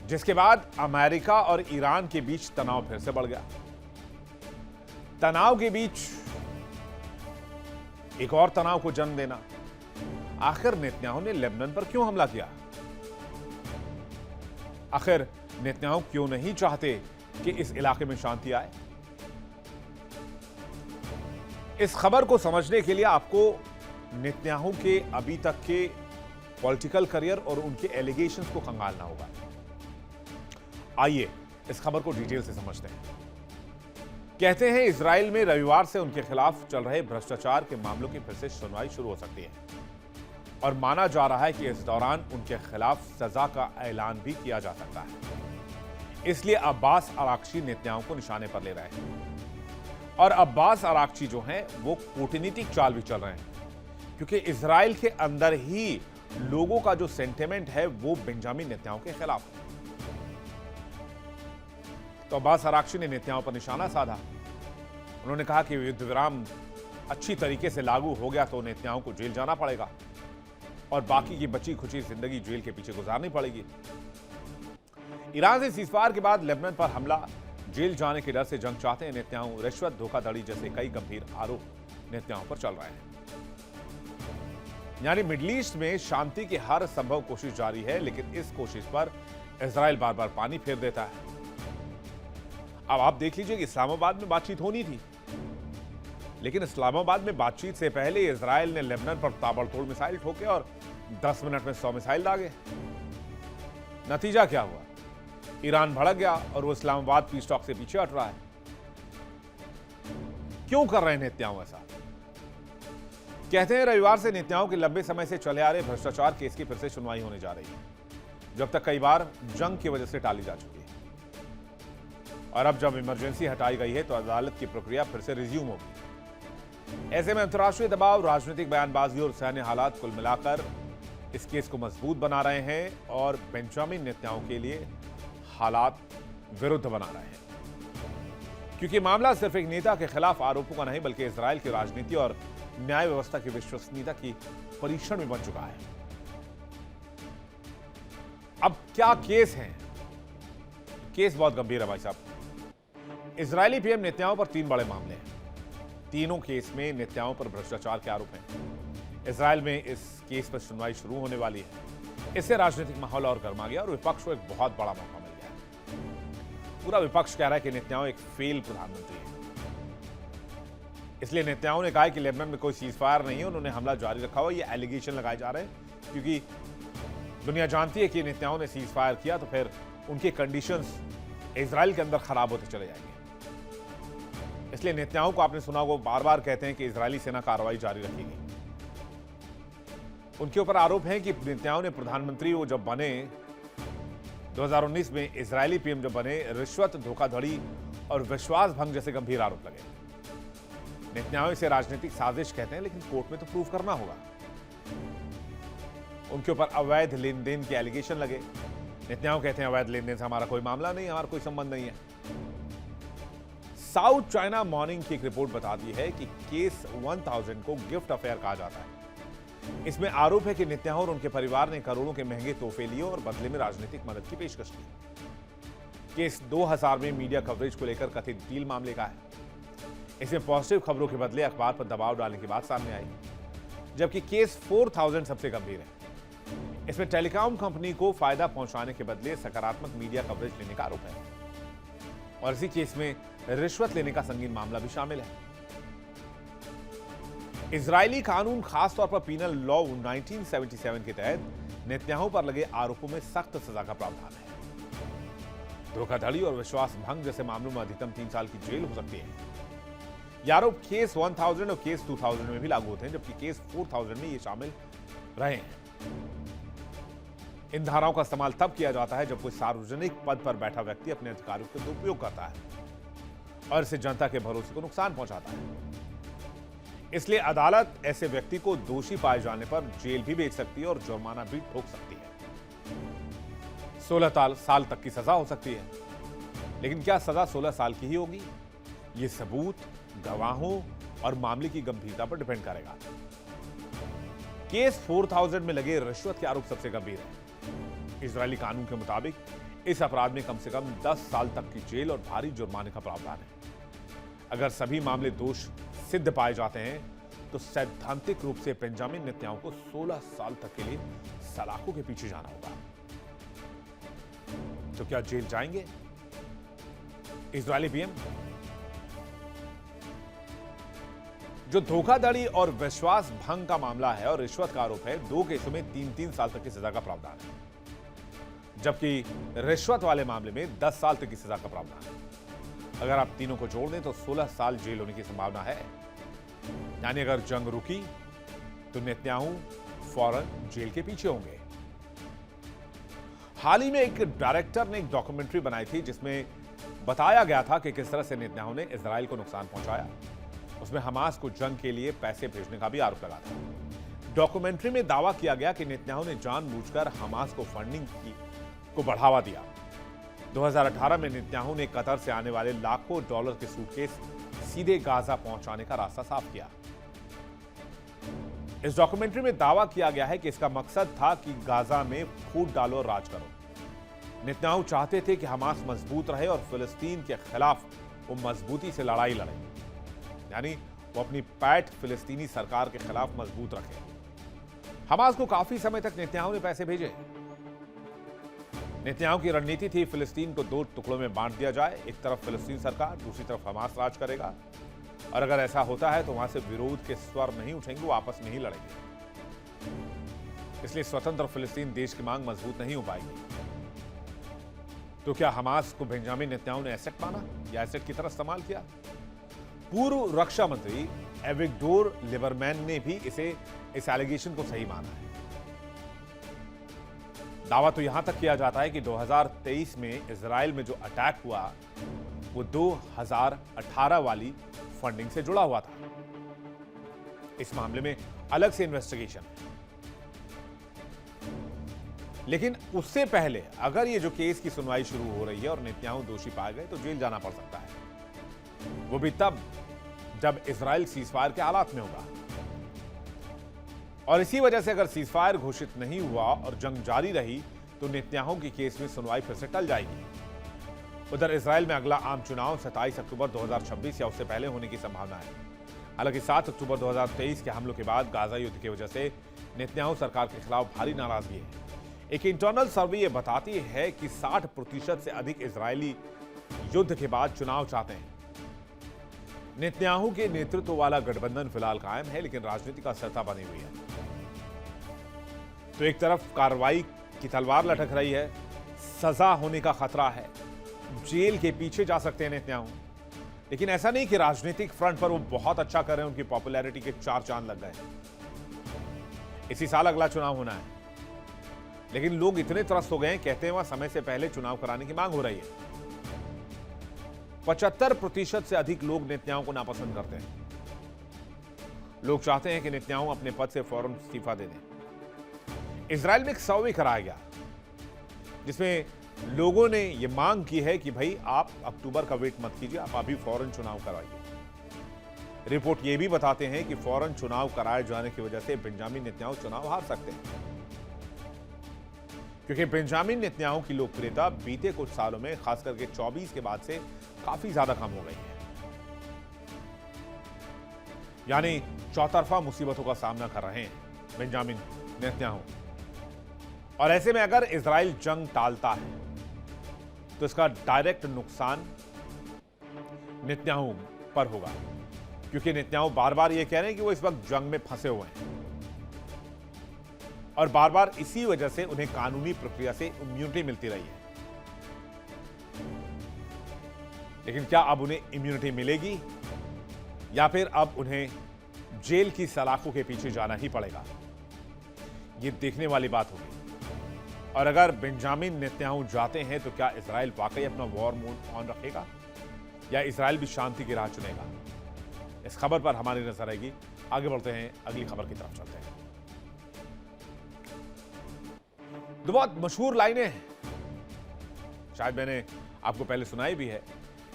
जिसके बाद अमेरिका और ईरान के बीच तनाव फिर से बढ़ गया। तनाव के बीच एक और तनाव को जन्म देना। आखिर नेतन्याहू ने लेबनान पर क्यों हमला किया? आखिर नेतन्याहू क्यों नहीं चाहते कि इस इलाके में शांति आए? इस खबर को समझने के लिए आपको नेतन्याहू के अभी तक के पॉलिटिकल करियर और उनके एलिगेशंस को खंगालना होगा। आइए इस खबर को डिटेल से समझते हैं। कहते हैं इजराइल में रविवार से उनके खिलाफ चल रहे भ्रष्टाचार के मामलों की फिर से सुनवाई शुरू हो सकती है और माना जा रहा है कि इस दौरान उनके खिलाफ सजा का ऐलान भी किया जा सकता है। इसलिए अब्बास अराक्ची नेतन्याहू को निशाने पर ले रहे हैं और अब्बास अराक्ची जो हैं वो कूटनीतिक चाल भी चल रहे हैं, क्योंकि इजराइल के अंदर ही लोगों का जो सेंटिमेंट है वो बेंजामिन नेतन्याहू के खिलाफ है। तो अब्बास अराक्ची ने नेतन्याहू पर निशाना साधा। उन्होंने कहा कि युद्ध विराम अच्छी तरीके से लागू हो गया तो नेतन्याहू को जेल जाना पड़ेगा और बाकी की बची खुची जिंदगी जेल के पीछे गुजारनी पड़ेगी। ईरान से सीजफायर के बाद लेबनान पर हमला, जेल जाने के डर से जंग चाहते हैं नेतन्याहू, रिश्वत, धोखाधड़ी जैसे कई गंभीर आरोप नेतन्याहू पर चल रहे हैं। यानी मिडिल ईस्ट में शांति की हर संभव कोशिश जारी है, लेकिन इस कोशिश पर इजराइल बार बार पानी फेर देता है। अब आप देख लीजिए कि इस्लामाबाद में बातचीत होनी थी, लेकिन इस्लामाबाद में बातचीत से पहले इजराइल ने लेबनान पर ताबड़तोड़ मिसाइल ठोके और 10 मिनट में 100 मिसाइल दागे। नतीजा क्या हुआ? ईरान भड़क गया और वो इस्लामाबाद पीस टॉक से पीछे हट रहा है। क्यों कर रहे हैं नेतन्याहू ऐसा? कहते हैं रविवार से नेतन्याहू के लंबे समय से चले आ रहे भ्रष्टाचार केस की फिर से सुनवाई होने जा रही है, जब तक कई बार जंग की वजह से टाली जा चुकी है। और अब जब इमरजेंसी हटाई गई है तो अदालत की प्रक्रिया फिर से रिज्यूम होगी। ऐसे में अंतर्राष्ट्रीय दबाव, राजनीतिक बयानबाजी और सैन्य हालात कुल मिलाकर इस केस को मजबूत बना रहे हैं और बेंजामिन नेतन्याहू के लिए हालात विरुद्ध बना रहे हैं, क्योंकि मामला सिर्फ एक नेता के खिलाफ आरोपों का नहीं बल्कि इजराइल की राजनीति और न्याय व्यवस्था की विश्वसनीयता की परीक्षण में बन चुका है। अब क्या केस है? केस बहुत गंभीर है भाई साहब। इजरायली पीएम नेतन्याहू पर 3 बड़े मामले हैं। तीनों केस में नेतन्याहू पर भ्रष्टाचार के आरोप हैं। इजराइल में इस केस पर सुनवाई शुरू होने वाली है। इससे राजनीतिक माहौल और गर्मा गया और विपक्ष को एक बहुत बड़ा मौका मिल गया। पूरा विपक्ष कह रहा है कि नेतन्याहू एक फेल प्रधानमंत्री है। इसलिए नेतन्याहू ने कहा कि लेबनान में कोई सीजफायर नहीं है, उन्होंने हमला जारी रखा हुआ। ये एलिगेशन लगाए जा रहे हैं क्योंकि दुनिया जानती है कि नेतन्याहू ने सीजफायर किया तो फिर उनके कंडीशंस इजराइल के अंदर खराब होते चले जाएंगे। इसलिए नेतन्याहू को आपने सुना होगा, बार बार कहते हैं कि इजरायली सेना कार्रवाई जारी रखेगी। उनके ऊपर आरोप है कि नेतन्याहू ने प्रधानमंत्री वो जब बने 2019 में, इजरायली पीएम जब बने, रिश्वत, धोखाधड़ी और विश्वास भंग जैसे गंभीर आरोप लगे। नेतन्याहू इसे राजनीतिक साजिश कहते हैं, लेकिन कोर्ट में तो प्रूव करना होगा। उनके ऊपर अवैध लेन देन के एलिगेशन लगे। नेतन्याहू कहते हैं अवैध लेन देन से हमारा कोई मामला नहीं, हमारा कोई संबंध नहीं है। साउथ चाइना मॉर्निंग की एक रिपोर्ट बताती है कि केस 1000 को गिफ्ट अफेयर कहा जाता है। इसमें आरोप है कि नेतन्याहू और उनके परिवार ने करोड़ों के महंगे तोहफे लिए और बदले में राजनीतिक मदद की पेशकश की। केस 2000 में मीडिया कवरेज को लेकर कथित डील मामले का है। इसमें पॉजिटिव खबरों के बदले अखबार पर दबाव डालने की बात सामने आई, जबकि केस 4000 सबसे गंभीर है। इसमें टेलीकॉम कंपनी को फायदा पहुंचाने के बदले सकारात्मक मीडिया कवरेज लेने का आरोप है। और इसी केस में रिश्वत लेने का संगीन मामला भी शामिल है। इजरायली कानून, खासतौर पर पीनल लॉ 1977 के तहत नेतन्याहू पर लगे आरोपों में सख्त सजा का प्रावधान है। धोखाधड़ी और विश्वास भंग जैसे मामलों में अधिकतम 3 साल की जेल हो सकती है। ये आरोप केस 1000 और केस 2000 में भी लागू होते हैं, जबकि केस 4000 में ये शामिल रहे हैं। इन धाराओं का इस्तेमाल तब किया जाता है जब कोई सार्वजनिक पद पर बैठा व्यक्ति अपने अधिकारों का दुरुपयोग करता है और इससे जनता के भरोसे को नुकसान पहुंचाता है। इसलिए अदालत ऐसे व्यक्ति को दोषी पाए जाने पर जेल भी भेज सकती है और जुर्माना भी ठोक सकती है। 16 साल तक की सजा हो सकती है। लेकिन क्या सजा 16 साल की ही होगी? यह सबूत, गवाहों और मामले की गंभीरता पर डिपेंड करेगा। केस 4000 में लगे रिश्वत के आरोप सबसे गंभीर है। इजरायली कानून के मुताबिक इस अपराध में कम से कम 10 साल तक की जेल और भारी जुर्माने का प्रावधान है। अगर सभी मामले दोष सिद्ध पाए जाते हैं तो सैद्धांतिक रूप से बेंजामिन नेतन्याहू को 16 साल तक के लिए सलाखों के पीछे जाना होगा। तो क्या जेल जाएंगे इजरायली पीएम? जो धोखाधड़ी और विश्वास भंग का मामला है और रिश्वत का आरोप है, 2 केसों में 3-3 साल तक की सजा का प्रावधान है, जबकि रिश्वत वाले मामले में 10 साल तक की सजा का प्रावधान है। अगर आप तीनों को जोड़ दें तो 16 साल जेल होने की संभावना है। यानी अगर जंग रुकी तो नेतन्याहू फौरन जेल के पीछे होंगे। हाल ही में एक डायरेक्टर ने एक डॉक्यूमेंट्री बनाई थी जिसमें बताया गया था कि किस तरह से नेतन्याहू ने इजराइल को नुकसान पहुंचाया। उसमें हमास को जंग के लिए पैसे भेजने का भी आरोप लगा था। डॉक्यूमेंट्री में दावा किया गया कि नेतन्याहू ने जानबूझकर हमास को फंडिंग को बढ़ावा दिया। 2018 में नेतन्याहू ने कतर से आने वाले लाखों डॉलर के सूटकेस सीधे गाजा पहुंचाने का रास्ता साफ किया। इस डॉक्यूमेंट्री में दावा किया गया है कि इसका मकसद था कि गाजा में फूट डालो और राज करो। नेतन्याहू चाहते थे कि हमास मजबूत रहे और फिलिस्तीन के खिलाफ वो मजबूती से लड़ाई लड़े, यानी वो अपनी पैठ फिलिस्तीनी सरकार के खिलाफ मजबूत रखे। हमास को काफी समय तक नेतन्याहू ने पैसे भेजे। नेतन्याहू की रणनीति थी फिलिस्तीन को 2 टुकड़ों में बांट दिया जाए, एक तरफ फिलिस्तीन सरकार, दूसरी तरफ हमास राज करेगा। और अगर ऐसा होता है तो वहां से विरोध के स्वर नहीं उठेंगे, वो आपस में ही लड़ेंगे। इसलिए स्वतंत्र फिलिस्तीन देश की मांग मजबूत नहीं हो पाएगी। तो क्या हमास को बेंजामिन नेतन्याहू ने एसेट माना या एसेट की तरह इस्तेमाल किया? पूर्व रक्षा मंत्री एविगडोर लिबरमैन ने भी इस एलिगेशन को सही माना है। दावा तो यहां तक किया जाता है कि 2023 में इजराइल में जो अटैक हुआ वो 2018 वाली फंडिंग से जुड़ा हुआ था। इस मामले में अलग से इन्वेस्टिगेशन है। लेकिन उससे पहले अगर ये जो केस की सुनवाई शुरू हो रही है और नेतन्याहू दोषी पाए गए तो जेल जाना पड़ सकता है, वो भी तब जब इजराइल सीजफायर के हालात में होगा। और इसी वजह से अगर सीजफायर घोषित नहीं हुआ और जंग जारी रही तो नेतन्याहू की केस में सुनवाई फिर से टल जाएगी। उधर इजराइल में अगला आम चुनाव 27 अक्टूबर 2026 या उससे पहले होने की संभावना है। हालांकि 7 अक्टूबर 2023 के हमलों के बाद गाजा युद्ध की वजह से नेतन्याहू सरकार के खिलाफ भारी नाराजगी है। एक इंटरनल सर्वे यह बताती है कि 60% से अधिक इजरायली युद्ध के बाद चुनाव चाहते हैं। नेतन्याहू के नेतृत्व वाला गठबंधन फिलहाल कायम है, लेकिन राजनीतिक अस्थिरता बनी हुई है। तो एक तरफ कार्रवाई की तलवार लटक रही है, सजा होने का खतरा है, जेल के पीछे जा सकते हैं नेतन्याहू। लेकिन ऐसा नहीं कि राजनीतिक फ्रंट पर वो बहुत अच्छा कर रहे हैं, उनकी पॉपुलैरिटी के 4 चांद लग गए। इसी साल अगला चुनाव होना है, लेकिन लोग इतने त्रस्त हो गए हैं, कहते हैं वहां समय से पहले चुनाव कराने की मांग हो रही है। 75% से अधिक लोग नेतन्याहू को नापसंद करते हैं। लोग चाहते हैं कि नेतन्याहू अपने पद से फौरन इस्तीफा दे दें। इजराइल में एक सर्वे कराया गया जिसमें लोगों ने यह मांग की है कि भाई आप अक्टूबर का वेट मत कीजिए, आप अभी फौरन चुनाव कराइए। रिपोर्ट यह भी बताते हैं कि फौरन चुनाव कराए जाने की वजह से बेंजामिन नेतन्याहू चुनाव हार सकते हैं, क्योंकि बेंजामिन नेतन्याहू की लोकप्रियता बीते कुछ सालों में, खास करके 24 के बाद से काफी ज्यादा कम हो गई है। यानी चौतरफा मुसीबतों का सामना कर रहे हैं बेंजामिन नेतन्याहू। और ऐसे में अगर इजराइल जंग टालता है तो इसका डायरेक्ट नुकसान नेतन्याहू पर होगा, क्योंकि नेतन्याहू बार बार यह कह रहे हैं कि वो इस वक्त जंग में फंसे हुए हैं और बार बार इसी वजह से उन्हें कानूनी प्रक्रिया से इम्यूनिटी मिलती रही है। लेकिन क्या अब उन्हें इम्यूनिटी मिलेगी या फिर अब उन्हें जेल की सलाखों के पीछे जाना ही पड़ेगा? यह देखने वाली बात होगी। और अगर बेंजामिन नेतन्याहू जाते हैं तो क्या इजराइल वाकई अपना वॉर मोड ऑन रखेगा या इजराइल भी शांति की राह चुनेगा? इस खबर पर हमारी नजर रहेगी। आगे बढ़ते हैं, अगली खबर की तरफ चलते हैं। दो बहुत मशहूर लाइनें हैं, शायद मैंने आपको पहले सुनाई भी है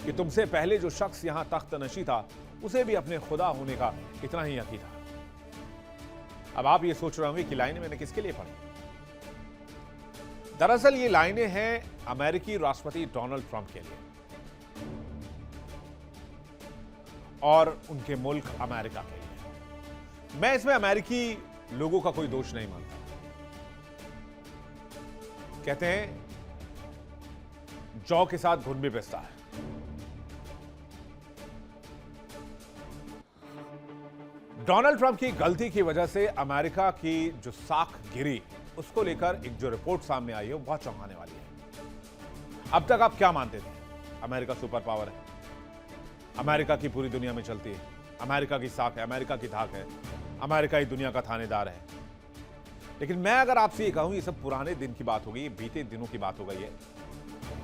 कि तुमसे पहले जो शख्स यहां तख्त नशी था उसे भी अपने खुदा होने का इतना ही यकीन था। अब आप ये सोच रहे होंगे कि लाइनें मैंने किसके लिए पढ़ी। दरअसल ये लाइनें हैं अमेरिकी राष्ट्रपति डोनाल्ड ट्रंप के लिए और उनके मुल्क अमेरिका के लिए। मैं इसमें अमेरिकी लोगों का कोई दोष नहीं मानता। कहते हैं जौ के साथ घुन भी पिसता है। डोनाल्ड ट्रंप की गलती की वजह से अमेरिका की जो साख गिरी, उसको लेकर एक जो रिपोर्ट सामने आई है वो बहुत चौंकाने वाली है। अब तक आप क्या मानते थे? अमेरिका सुपर पावर है, अमेरिका की पूरी दुनिया में चलती है, अमेरिका की साख है, अमेरिका की धाक है, अमेरिका ही दुनिया का थानेदार है। लेकिन मैं अगर आपसे ये कहूं ये सब पुराने दिन की बात हो गई, बीते दिनों की बात हो गई है।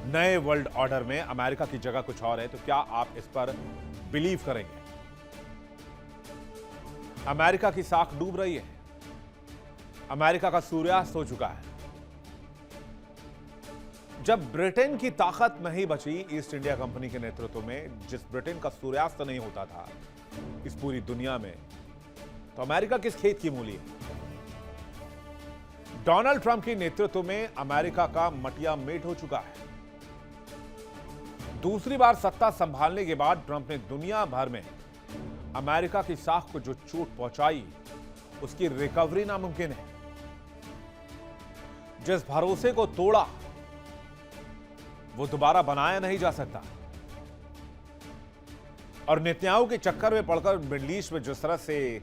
नए वर्ल्ड ऑर्डर में अमेरिका की जगह कुछ और है, तो क्या आप इस पर बिलीव करेंगे? अमेरिका की साख डूब रही है, अमेरिका का सूर्यास्त हो चुका है। जब ब्रिटेन की ताकत नहीं बची ईस्ट इंडिया कंपनी के नेतृत्व में, जिस ब्रिटेन का सूर्यास्त नहीं होता था इस पूरी दुनिया में, तो अमेरिका किस खेत की मूली है? डोनाल्ड ट्रंप के नेतृत्व में अमेरिका का मटिया मेट हो चुका है। दूसरी बार सत्ता संभालने के बाद ट्रंप ने दुनिया भर में अमेरिका की साख को जो चोट पहुंचाई, उसकी रिकवरी नामुमकिन है। जिस भरोसे को तोड़ा वो दोबारा बनाया नहीं जा सकता। और नेतन्याहू के चक्कर में पड़कर मिडिल ईस्ट में जिस तरह से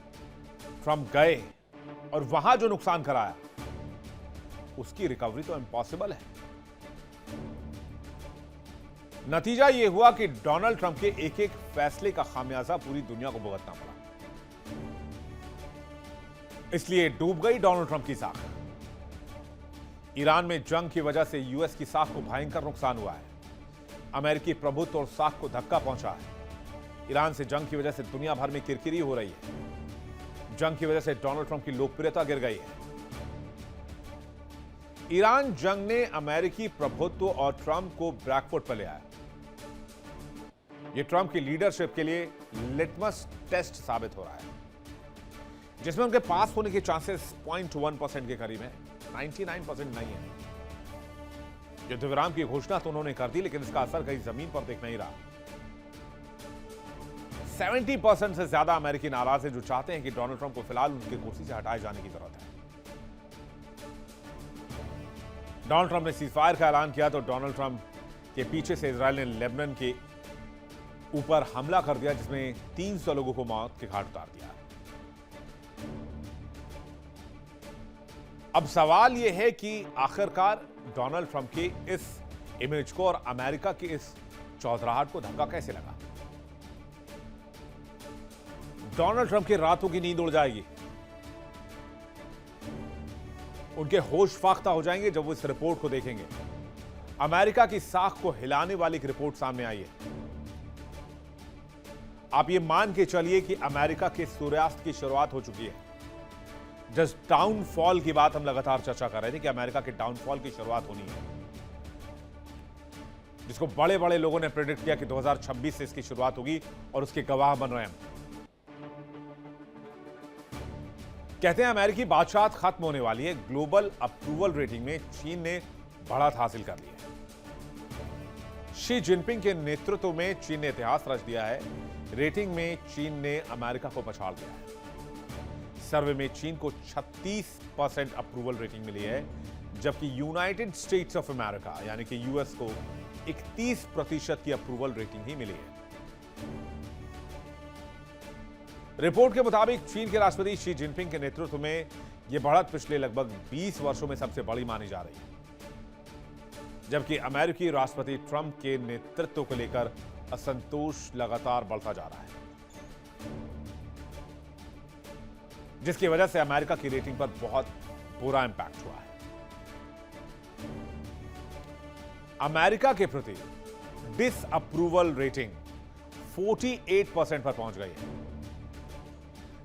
ट्रंप गए और वहां जो नुकसान कराया, उसकी रिकवरी तो इम्पॉसिबल है। नतीजा यह हुआ कि डोनाल्ड ट्रंप के एक एक फैसले का खामियाजा पूरी दुनिया को भुगतना पड़ा। इसलिए डूब गई डोनाल्ड ट्रंप की साख। ईरान में जंग की वजह से यूएस की साख को भयंकर नुकसान हुआ है। अमेरिकी प्रभुत्व और साख को धक्का पहुंचा है। ईरान से जंग की वजह से दुनिया भर में किरकिरी हो रही है। जंग की वजह से डोनाल्ड ट्रंप की लोकप्रियता गिर गई है। ईरान जंग ने अमेरिकी प्रभुत्व और ट्रंप को बैकफुट पर ले आया। यह ट्रंप की लीडरशिप के लिए लिटमस टेस्ट साबित हो रहा है, जिसमें उनके पास होने के चांसेस 0.1% के करीब हैं, 99% नहीं है। युद्ध विराम की घोषणा तो उन्होंने कर दी, लेकिन इसका असर कहीं जमीन पर दिख नहीं रहा। 70% से ज्यादा अमेरिकी नाराज हैं, जो चाहते हैं कि डोनाल्ड ट्रंप को फिलहाल उनकी कुर्सी से हटाए जाने की जरूरत है। डोनाल्ड ट्रंप ने सीजफायर का ऐलान किया तो डोनाल्ड ट्रंप के पीछे से इजराइल ने लेबनान के ऊपर हमला कर दिया, जिसमें 300 लोगों को मौत के घाट उतार दिया। अब सवाल यह है कि आखिरकार डोनाल्ड ट्रंप की इस इमेज को और अमेरिका की इस चौधराहट को धक्का कैसे लगा? डोनाल्ड ट्रंप की रातों की नींद उड़ जाएगी, उनके होश फाख्ता हो जाएंगे जब वो इस रिपोर्ट को देखेंगे। अमेरिका की साख को हिलाने वाली एक रिपोर्ट सामने आई है। आप ये मान के चलिए कि अमेरिका के सूर्यास्त की शुरुआत हो चुकी है। जिस डाउनफॉल की बात हम लगातार चर्चा कर रहे थे कि अमेरिका के डाउनफॉल की शुरुआत होनी है, जिसको बड़े बड़े लोगों ने प्रेडिक्ट किया कि 2026 से इसकी शुरुआत होगी, और उसके गवाह बन रहे हैं। कहते हैं अमेरिकी बादशाहत खत्म होने वाली है। ग्लोबल अप्रूवल रेटिंग में चीन ने बढ़त हासिल कर ली है। शी जिनपिंग के नेतृत्व में चीन ने इतिहास रच दिया है। रेटिंग में चीन ने अमेरिका को पछाड़ दिया है। सर्वे में चीन को 36% अप्रूवल रेटिंग मिली है, जबकि यूनाइटेड स्टेट्स ऑफ अमेरिका यानी कि यूएस को 31% की अप्रूवल रेटिंग ही मिली है। रिपोर्ट के मुताबिक चीन के राष्ट्रपति शी जिनपिंग के नेतृत्व में यह बढ़त पिछले लगभग 20 वर्षों में सबसे बड़ी मानी जा रही है, जबकि अमेरिकी राष्ट्रपति ट्रंप के नेतृत्व को लेकर असंतोष लगातार बढ़ता जा रहा है, जिसकी वजह से अमेरिका की रेटिंग पर बहुत बुरा इंपैक्ट हुआ है। अमेरिका के प्रति डिसअप्रूवल रेटिंग 48% पर पहुंच गई है,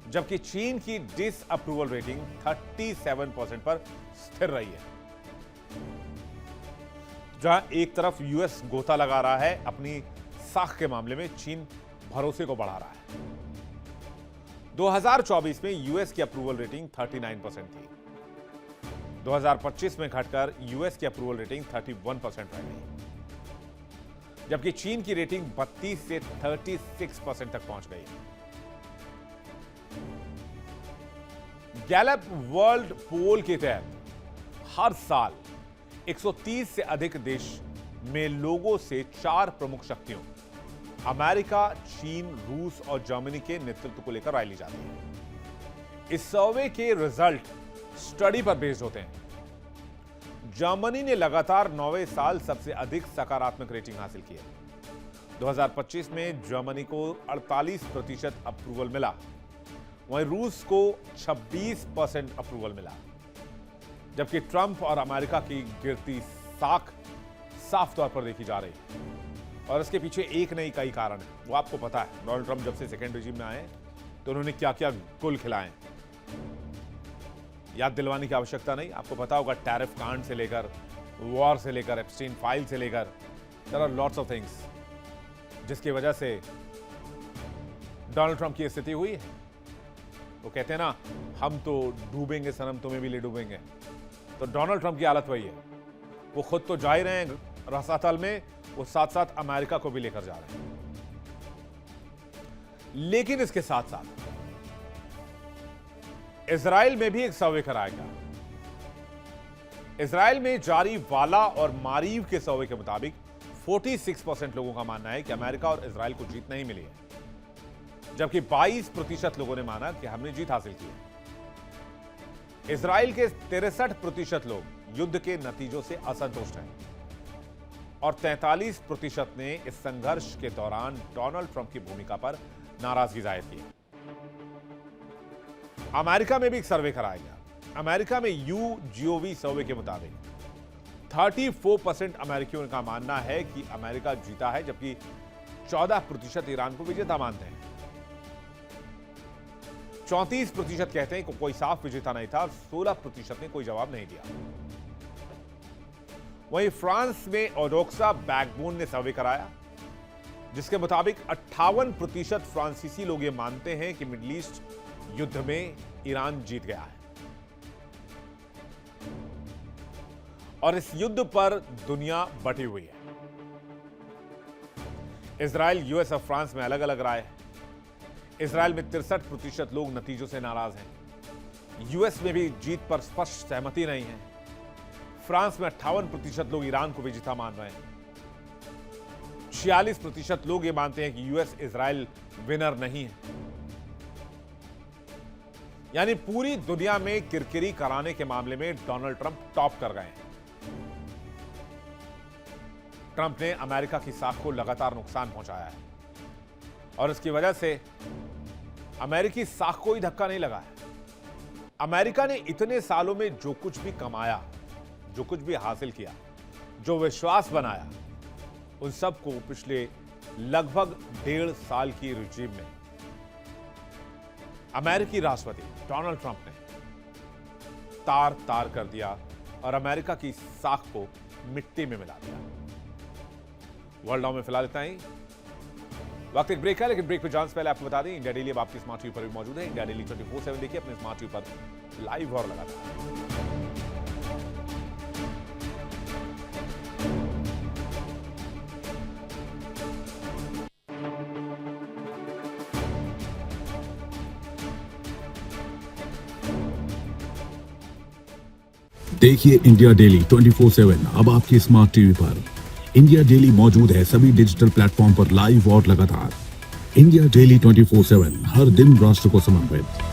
जबकि चीन की डिसअप्रूवल रेटिंग 37% पर स्थिर रही है। जहां एक तरफ यूएस गोता लगा रहा है अपनी साख के मामले में, चीन भरोसे को बढ़ा रहा है। 2024 में यूएस की अप्रूवल रेटिंग 39% थी। 2025 में घटकर यूएस की अप्रूवल रेटिंग 31% रह गई, जबकि चीन की रेटिंग 32 से 36% तक पहुंच गई है। गैलप वर्ल्ड पोल के तहत हर साल 130 से अधिक देश में लोगों से 4 प्रमुख शक्तियों अमेरिका, चीन, रूस और जर्मनी के नेतृत्व को लेकर राय ली जाती है। इस सर्वे के रिजल्ट स्टडी पर बेस्ड होते हैं। जर्मनी ने लगातार 9वें साल सबसे अधिक सकारात्मक रेटिंग हासिल की है। 2025 में जर्मनी को 48% अप्रूवल मिला, वहीं रूस को 26% अप्रूवल मिला, जबकि ट्रंप और अमेरिका की गिरती साख साफ तौर पर देखी जा रही है। और इसके पीछे एक नहीं कई कारण है, वो आपको पता है। डोनाल्ड ट्रंप जब से सेकेंड रिजीम में आए तो उन्होंने क्या क्या गुल खिलाए, याद दिलवाने की आवश्यकता नहीं। आपको पता होगा, टैरिफ कांड से लेकर, वॉर से लेकर, एप्स्टीन फाइल से लेकर, there are lots of things, जिसकी वजह से डोनाल्ड ट्रंप की स्थिति हुई है। वो कहते हैं ना, हम तो डूबेंगे सनम, तुम्हें भी ले डूबेंगे। तो डोनाल्ड ट्रंप की हालत वही है। वो खुद तो जा ही रहे हैं रसातल में, वो साथ साथ अमेरिका को भी लेकर जा रहे हैं। लेकिन इसके साथ साथ इजराइल में भी एक सर्वे कराया गया। इजराइल में जारी वाला और मारीव के सर्वे के मुताबिक 46% लोगों का मानना है कि अमेरिका और इजराइल को जीत नहीं मिली है, जबकि 22% लोगों ने माना कि हमने जीत हासिल की है। इजराइल के 63% लोग युद्ध के नतीजों से असंतुष्ट हैं और 43% ने इस संघर्ष के दौरान डोनाल्ड ट्रंप की भूमिका पर नाराजगी जाहिर की है। अमेरिका में भी एक सर्वे कराया गया। अमेरिका में YouGov सर्वे के मुताबिक 34% अमेरिकियों का मानना है कि अमेरिका जीता है, जबकि 14% ईरान को विजेता मानते हैं। 34% कहते हैं कि कोई साफ विजेता नहीं था, 16% ने कोई जवाब नहीं दिया। वहीं फ्रांस में ओडोक्सा बैकबोन ने सर्वे कराया, जिसके मुताबिक 58% फ्रांसीसी लोग ये मानते हैं कि मिडिल ईस्ट युद्ध में ईरान जीत गया है और इस युद्ध पर दुनिया बटी हुई है। इजराइल, यूएस और फ्रांस में अलग अलग राय है। इजराइल में 63% लोग नतीजों से नाराज हैं। यूएस में भी जीत पर स्पष्ट सहमति नहीं है। फ्रांस में 58% लोग ईरान को विजेता मान रहे हैं। 46% लोग ये मानते हैं कि यूएस इजराइल विनर नहीं है। यानी पूरी दुनिया में किरकिरी कराने के मामले में डोनाल्ड ट्रंप टॉप कर गए हैं। ट्रंप ने अमेरिका की साख को लगातार नुकसान पहुंचाया है और इसकी वजह से अमेरिकी साख को ही धक्का नहीं लगा है। अमेरिका ने इतने सालों में जो कुछ भी कमाया, जो कुछ भी हासिल किया, जो विश्वास बनाया, उन सबको पिछले लगभग 1.5 साल की रिजीम में अमेरिकी राष्ट्रपति डोनाल्ड ट्रंप ने तार तार कर दिया और अमेरिका की साख को मिट्टी में मिला दिया। वर्ल्ड नाउ में फिलहाल इतना ही। वक्त एक ब्रेक है, लेकिन ब्रेक पे जाने से पहले आपको बता दें, इंडिया डेली अब आपकी स्मार्ट टीवी पर भी मौजूद है। इंडिया डेली 24/7 देखिए अपने स्मार्ट टीवी पर लाइव और लगातार। देखिए इंडिया डेली 24/7 अब आपकी स्मार्ट टीवी पर। इंडिया डेली मौजूद है सभी डिजिटल प्लेटफॉर्म पर लाइव और लगातार। इंडिया डेली 24/7 हर दिन राष्ट्र को समर्पित।